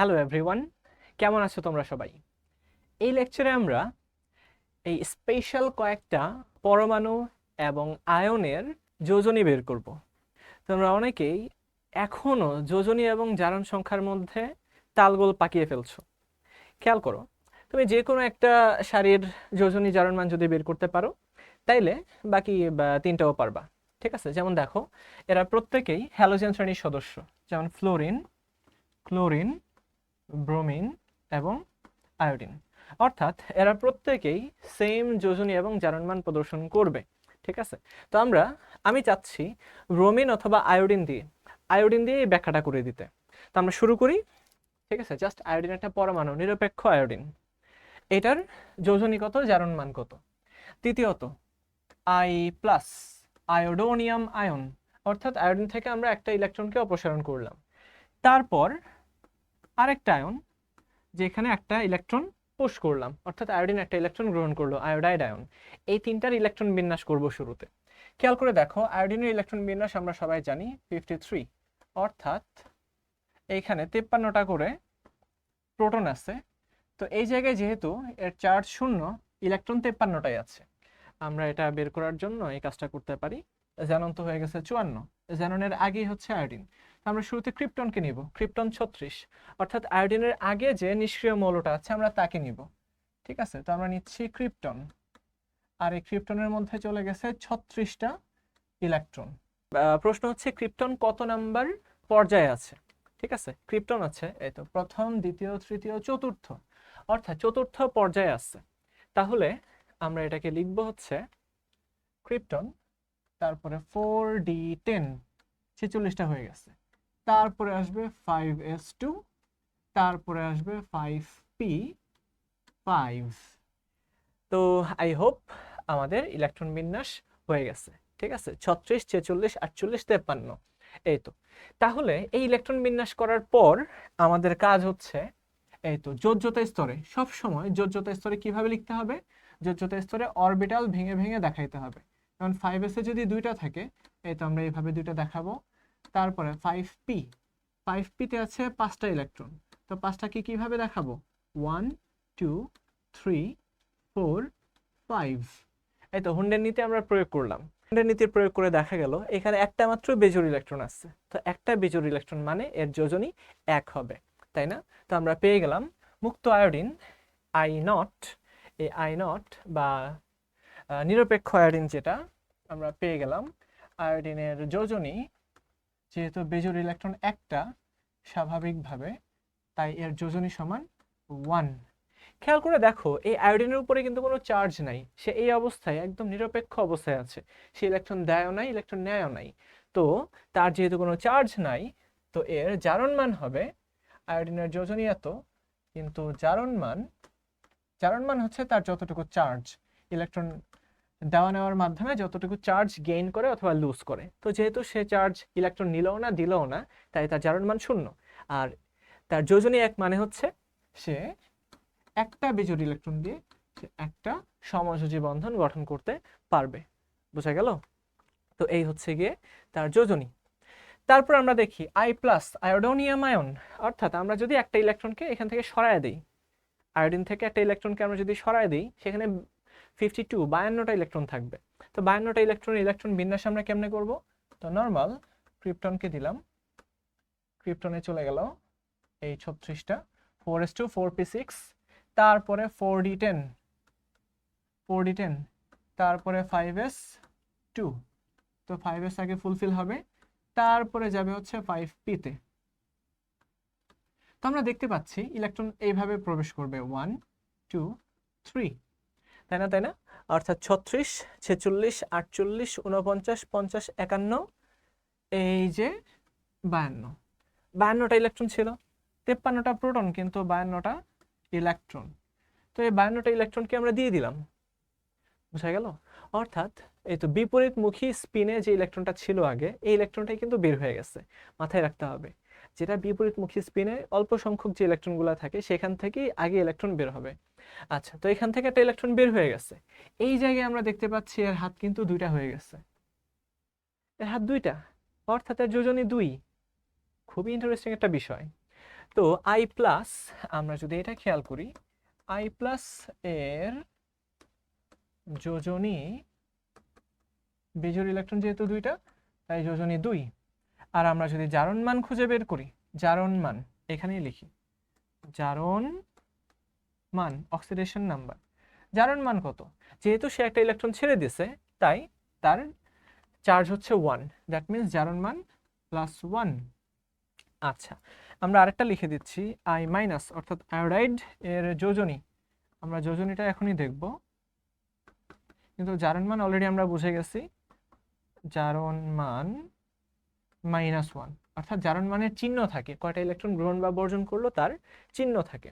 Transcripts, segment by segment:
Hello everyone, কেমন আছো তোমরা সবাই? এই লেকচারে আমরা এই স্পেশাল কয়েকটা পরমাণু এবং আয়নের যোজনী বের করব। তোমরা অনেকেই এখনো যোজনী এবং জারণ সংখ্যার মধ্যে তালগোল পাকিয়ে ফেলছো। খেয়াল করো, তুমি যে কোনো একটা সারির যোজনী জারণ মান যদি বের করতে পারো, তাইলে বাকি তিনটাও পারবা। ঠিক আছে, যেমন দেখো, এরা প্রত্যেকেই হ্যালোজেন শ্রেণীর সদস্য, যেমন ফ্লোরিন, ক্লোরিন, ব্রোমিন এবং আয়োডিন। অর্থাৎ এরা প্রত্যেকেই সেম যোজনী এবং জারণমান প্রদর্শন করবে। ঠিক আছে, তো আমি চাচ্ছি ব্রোমিন অথবা আয়োডিন দিয়ে এই ব্যাখ্যাটা করে দিতে। তো আমরা শুরু করি। ঠিক আছে, জাস্ট আয়োডিন একটা পরমাণু, নিরপেক্ষ আয়োডিন। এটার যোজনী কত, জারণমান কত? তৃতীয়ত, আই প্লাস, আয়োডোনিয়াম আয়ন, অর্থাৎ আয়োডিন থেকে আমরা একটা ইলেকট্রনকে অপসারণ করলাম। তারপর আরেকটা আয়ন, যেখানে একটা ইলেকট্রন পুশ করলাম, অর্থাৎ আয়োডিন একটা ইলেকট্রন গ্রহণ করলো, আয়োডাইড আয়ন। এই তিনটার ইলেকট্রন বিন্যাস করব শুরুতে। খেয়াল করে দেখো, আয়োডিনের ইলেকট্রন বিন্যাস আমরা সবাই জানি 53, অর্থাৎ এইখানে 53টা করে প্রোটন আছে। তো এই জায়গায় যেহেতু এর চার্জ শূন্য, ইলেকট্রন 53টাই আছে, আমরা এটা বের করার জন্য এই কাজটা করতে পারি। জ্যানন তো হয়ে গেছে 54, জ্যাননের আগেই হচ্ছে আয়োডিন। আমরা শুরুতে ক্রিপ্টনকে নিব, ক্রিপ্টন 36, অর্থাৎ আয়োডিনের আগে যে নিষ্ক্রিয় মৌলটা আছে আমরা তাকে নিব। ঠিক আছে, তো আমরা নিচ্ছি ক্রিপ্টন, আর এই ক্রিপ্টনের মধ্যে চলে গেছে 36টা ইলেকট্রন। প্রশ্ন হচ্ছে ক্রিপ্টন কত নাম্বার পর্যায়ে আছে? ঠিক আছে, ক্রিপ্টন আছে এই তো প্রথম, দ্বিতীয়, তৃতীয়, চতুর্থ, অর্থাৎ চতুর্থ পর্যায়ে আছে। তাহলে আমরা এটাকে লিখব হচ্ছে ক্রিপ্টন, তারপরে 4d10, 46টা হয়ে গেছে। তারপরে আসবে 5s2, তারপরে আসবে 5p5। তো আই হোপ আমাদের ইলেকট্রন বিন্যাস হয়ে গেছে। ঠিক আছে, 36, 46, 48, 53, এই তো। তাহলে এই ইলেকট্রন বিন্যাস করার পর আমাদের কাজ হচ্ছে এই তো যোজ্যতা স্তরে, সব সময় যোজ্যতা স্তরে কিভাবে লিখতে হবে, যোজ্যতা স্তরে অরবিটাল ভেঙে ভেঙে দেখাইতে হবে। যেমন 5s এ যদি দুইটা থাকে, এই তো আমরা এইভাবে দুইটা দেখাবো। তারপরে 5p, 5p তে আছে 5টা ইলেকট্রন, তো 5টাকে কিভাবে দেখাবো, 1 2 3 4 5। এই তো হুন্ডের নীতি আমরা প্রয়োগ করলাম। হুন্ডের নীতি প্রয়োগ করে দেখা গেল এখানে একটা মাত্র বেজোড় ইলেকট্রন আছে, তো একটা বেজোড় ইলেকট্রন মানে এর যোজনী 1 হবে, তাই না? তো আমরা পেয়ে গেলাম মুক্ত আয়োডিন I0। এই I0 বা নিরপেক্ষ আয়োডিন যেটা আমরা পেয়ে গেলাম, আয়োডিনের যোজনী যেহেতু বেজোড় ইলেকট্রন একটা স্বাভাবিকভাবে, তাই এর যোজনী সমান 1। খেয়াল করে দেখো, এই আয়োডিনের উপরে কিন্তু কোনো চার্জ নাই, সে এই অবস্থায় একদম নিরপেক্ষ অবস্থায় আছে, সে ইলেকট্রন দেয়ও নাই, ইলেকট্রন নেয়ও নাই। তো তার যেহেতু কোনো চার্জ নাই, তো এর জারণ মান হবে, আয়োডিনের যোজনী এত, কিন্তু জারণ মান হচ্ছে তার যতটুকু চার্জ, ইলেকট্রন দেওয়া নেওয়ার মাধ্যমে যতটুকু চার্জ গেইন করে অথবা লুজ করে। তো যেহেতু সে চার্জ ইলেকট্রন নিলও না দিলও না, তাই তার জারণ মান শূন্য। আর তার যোজনী 1 মানে হচ্ছে সে একটা বেজোড় ইলেকট্রন দিয়ে একটা সমযোজী বন্ধন গঠন করতে পারবে। বোঝা গেল? তো এই হচ্ছে গিয়ে তার যোজনী। তারপর আমরা দেখি আই প্লাস, আয়োডোনিয়াম আয়ন, অর্থাৎ আমরা যদি একটা ইলেকট্রনকে এখান থেকে সরায় দিই, আয়োডিন থেকে একটা ইলেকট্রনকে আমরা যদি সরায় দিই, সেখানে 52টা ইলেকট্রন থাকবে। তো 52টা ইলেকট্রন বিন্যাস আমরা কেমনে করব? তো নর্মাল ক্রিপ্টনকে দিলাম, ক্রিপ্টনে চলে গেল এই 36টা, 4s2, 4p6, তারপরে 4d10, তারপরে 5s2, তো 5s আগে ফুলফিল হবে, তারপরে যাবে হচ্ছে 5p তে। তো আমরা দেখতে পাচ্ছি ইলেকট্রন এইভাবে প্রবেশ করবে 1 2 3, তাই না? অর্থাৎ 36, 46, 48, 49, 50, 51, এই যে 52টা ইলেকট্রন ছিল, 53টা প্রোটন কিন্তু 52টা ইলেকট্রন। তো এই 52টা ইলেকট্রনকে আমরা দিয়ে দিলাম। বুঝা গেল? অর্থাৎ এই তো বিপরীতমুখী স্পিনে যে ইলেকট্রনটা ছিল আগে, এই ইলেকট্রনটাই কিন্তু বের হয়ে গেছে। মাথায় রাখতে হবে, যেটা বিপরীতমুখী স্পিনে অল্প সংখ্যক যে ইলেকট্রনগুলো থাকে, সেখান থেকেই আগে ইলেকট্রন বের হবে। আচ্ছা, তো এখান থেকে একটা ইলেকট্রন বের হয়ে গেছে। এই জায়গায় আমরা দেখতে পাচ্ছি এর হাত কিন্তু দুইটা হয়ে গেছে, এর হাত দুইটা, অর্থাৎ এর যোজনী 2। খুবই ইন্টারেস্টিং একটা বিষয়। তো আই প্লাস, আমরা যদি এটা খেয়াল করি, আই প্লাস এর যোজনী, বিজোড় ইলেকট্রন যেহেতু দুইটা তাই যোজনী 2। আর আমরা যদি জারণ মান খুঁজে বের করি, জারণ মান এখানেই লিখি, জারণ মান অক্সিডেশন নাম্বার, জারণ মান কত, যেহেতু সে একটা ইলেকট্রন ছেড়ে দিয়েছে তাই তার চার্জ হচ্ছে 1, দ্যাট মিন্স জারণ মান +1। আচ্ছা, আমরা আরেকটা লিখে দিচ্ছি, আই মাইনাস অর্থাৎ আয়োডাইড এর যোজনী, আমরা যোজনীটা এখনই দেখব, কিন্তু জারণ মান অলরেডি আমরা বুঝে গেছি, জারণ মান -1, অর্থাৎ জারণ মানের চিহ্ন থাকে, কয়টা ইলেকট্রন গ্রহণ বা বর্জন করলো তার চিহ্ন থাকে।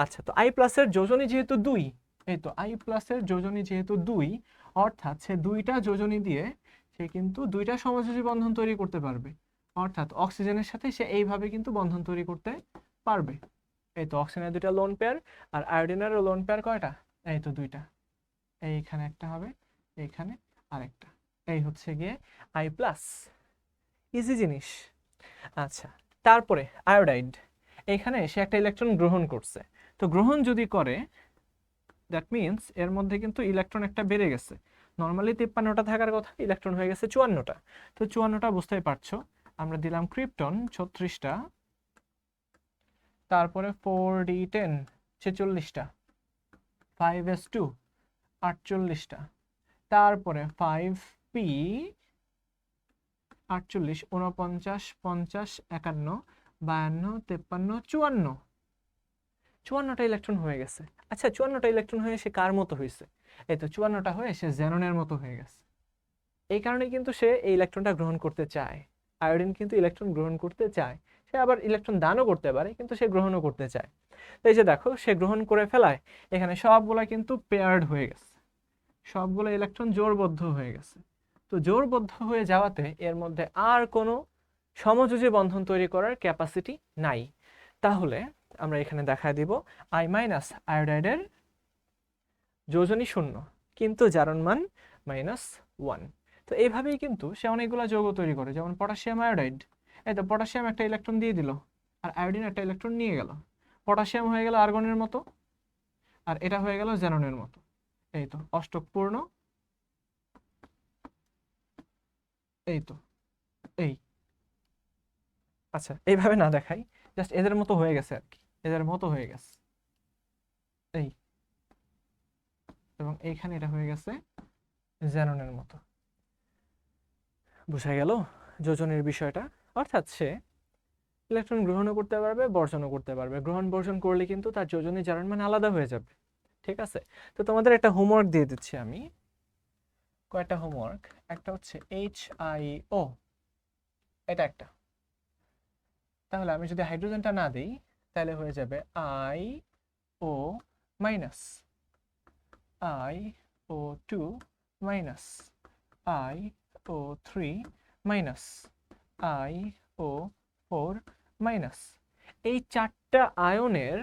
আচ্ছা, তো আই প্লাসের যোজনী যেহেতু 2, এই তো আই প্লাসের যোজনী যেহেতু 2, অর্থাৎ সে দুইটা যোজনী দিয়ে সে কিন্তু দুইটা সমযোজী বন্ধন তৈরি করতে পারবে, অর্থাৎ অক্সিজেনের সাথে সে এইভাবে কিন্তু বন্ধন তৈরি করতে পারবে। এই তো অক্সিজেনের দুইটা লোন পেয়ার আর আয়োডিনেরও লোন পেয়ার কয়টা, এই তো দুইটা, এইখানে একটা হবে, এইখানে আরেকটা, এই হচ্ছে গিয়ে আই প্লাস, ইজি জিনিস। আচ্ছা, তারপরে আয়োডাইড, এখানে সে একটা ইলেকট্রন গ্রহণ করছে, তো গ্রহণ যদি করে দ্যাট মিন্স এর মধ্যে কিন্তু ইলেকট্রন একটা বেড়ে গেছে, নর্মালি 53টা থাকার কথা, ইলেকট্রন হয়ে গেছে 54টা। তো 54টা বুঝতেই পারছো, আমরা দিলাম ক্রিপ্টন 36টা, তারপরে 4d10 46টা, 5s2 48টা, তারপরে 5p 48 49 50 51 52 53 54টা ইলেকট্রন হয়ে গেছে। আচ্ছা, 54টা ইলেকট্রন হয়ে সে কার মতো হয়েছে, এই তো 54টা হয়ে সে জ্যাননের মতো হয়ে গেছে। এই কারণে কিন্তু সে এই ইলেকট্রনটা গ্রহণ করতে চায়, আয়োডিন কিন্তু ইলেকট্রন গ্রহণ করতে চায়, সে আবার ইলেকট্রন দানও করতে পারে কিন্তু সে গ্রহণও করতে চায়। তো এই যে দেখো, সে গ্রহণ করে ফেলায় এখানে সবগুলা কিন্তু পেয়ার্ড হয়ে গেছে, সবগুলো ইলেকট্রন জোড়বদ্ধ হয়ে গেছে। তো জোড়বদ্ধ হয়ে যাওয়াতে এর মধ্যে আর কোনো সমযোজী বন্ধন তৈরি করার ক্যাপাসিটি নাই। তাহলে আমরা এখানে দেখা দিব আই মাইনাস আয়োডাইডের যোজনী 0, কিন্তু জারণ মান -1। তো এইভাবেই কিন্তু সে অনেকগুলো যৌগ তৈরি করে, যেমন পটাশিয়াম আয়োডাইড, এই তো পটাশিয়াম একটা ইলেকট্রন দিয়ে দিল আর আয়োডিন একটা ইলেকট্রন নিয়ে গেল, পটাশিয়াম হয়ে গেল আর্গনের মতো আর এটা হয়ে গেল জ্যাননের মতো, এই তো অষ্টক পূর্ণ, এই তো এই। আচ্ছা, এইভাবে না দেখাই, জাস্ট এদের মতো হয়ে গেছে আর কি, এদের মতো হয়ে গেছে এই, এবং এইখানে এটা হয়ে গেছে জ্যাননের মতো। বোঝা গেল যোজনের বিষয়টা, অর্থাৎ সে ইলেকট্রন গ্রহণও করতে পারবে বর্জনও করতে পারবে, গ্রহণ বর্জন করলে কিন্তু তার যোজনী জারণ মান আলাদা হয়ে যাবে। ঠিক আছে, তো তোমাদের একটা হোমওয়ার্ক দিয়ে দিচ্ছি আমি, কয়টা হোমওয়ার্ক, একটা হচ্ছে HIO, এটা একটা, তাহলে আমি যদি হাইড্রোজেনটা না দিই তাহলে হয়ে যাবে IO minus, IO2 minus, IO3 minus, IO4 minus. এই চারটা আয়নের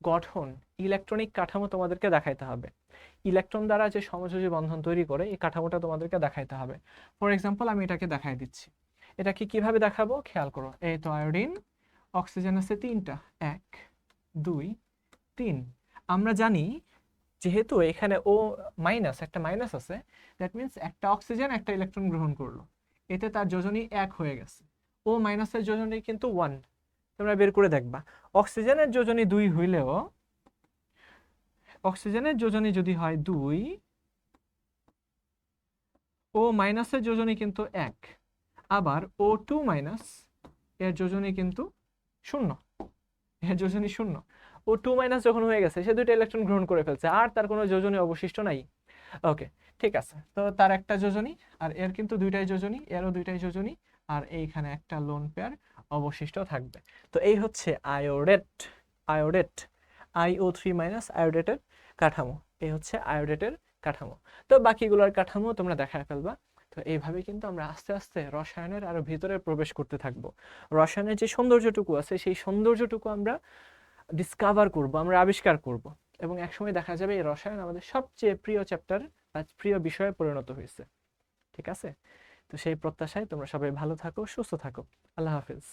গঠন, ইলেকট্রনিক কাঠামো তোমাদেরকে দেখাইতে হবে, ইলেকট্রন দ্বারা যে সমযোজী বন্ধন তৈরি করে এই কাঠামোটা তোমাদেরকে দেখাইতে হবে। ফর এক্সাম্পল আমি এটাকে দেখাই দিচ্ছি, এটাকে কিভাবে দেখাবো খেয়াল করো, এই তো আয়োডিন, অক্সিজেন আছে 3টা, 1 2 3। আমরা জানি যেহেতু এখানে ও মাইনাস, একটা মাইনাস আছে, দ্যাট মিন্স একটা অক্সিজেন একটা ইলেকট্রন গ্রহণ করলো, এতে তার যোজনী 1 হয়ে গেছে, ও মাইনাসের যোজনী কিন্তু 1। তোমরা বের করে দেখবা, অক্সিজেনের যোজনী 2 হইলেও, অক্সিজেনের যোজনী যদি হয় 2, ও মাইনাসের যোজনী কিন্তু 1, আবার O2 মাইনাস এর যোজনী কিন্তু 0, এর যোজনী 0। O2 মাইনাস যখন হয়ে গেছে সে দুইটা ইলেকট্রন গ্রহণ করে ফেলছে, আর তার কোনো যোজনী অবশিষ্ট নাই। ওকে, ঠিক আছে, তো তার একটা যোজনী, আর এর কিন্তু দুইটাই যোজনী, এরও দুইটাই যোজনী, আর এইখানে একটা লোন পেয়ার অবশিষ্ট থাকবে। তো এই হচ্ছে আয়োডেট, আয়োডেট IO3 মাইনাস আয়োডেটের কাঠামো, এই হচ্ছে আয়োডেটের কাঠামো। তো বাকিগুলোর কাঠামো তোমরা দেখায় ফেলবা। তো এইভাবে কিন্তু আমরা আস্তে আস্তে রসায়নের আরো ভিতরে প্রবেশ করতে থাকবো, রসায়নের যে সৌন্দর্যটুকু আছে সেই সৌন্দর্যটুকু আমরা ডিসকভার করব, আমরা আবিষ্কার করব, এবং একসময় দেখা যাবে এই রসায়ন আমাদের সবচেয়ে প্রিয় চ্যাপ্টার বা প্রিয় বিষয়ে পরিণত হয়েছে। ঠিক আছে, তো সেই প্রত্যাশায় তোমরা সবাই ভালো থাকো, সুস্থ থাকো, আল্লাহ হাফেজ।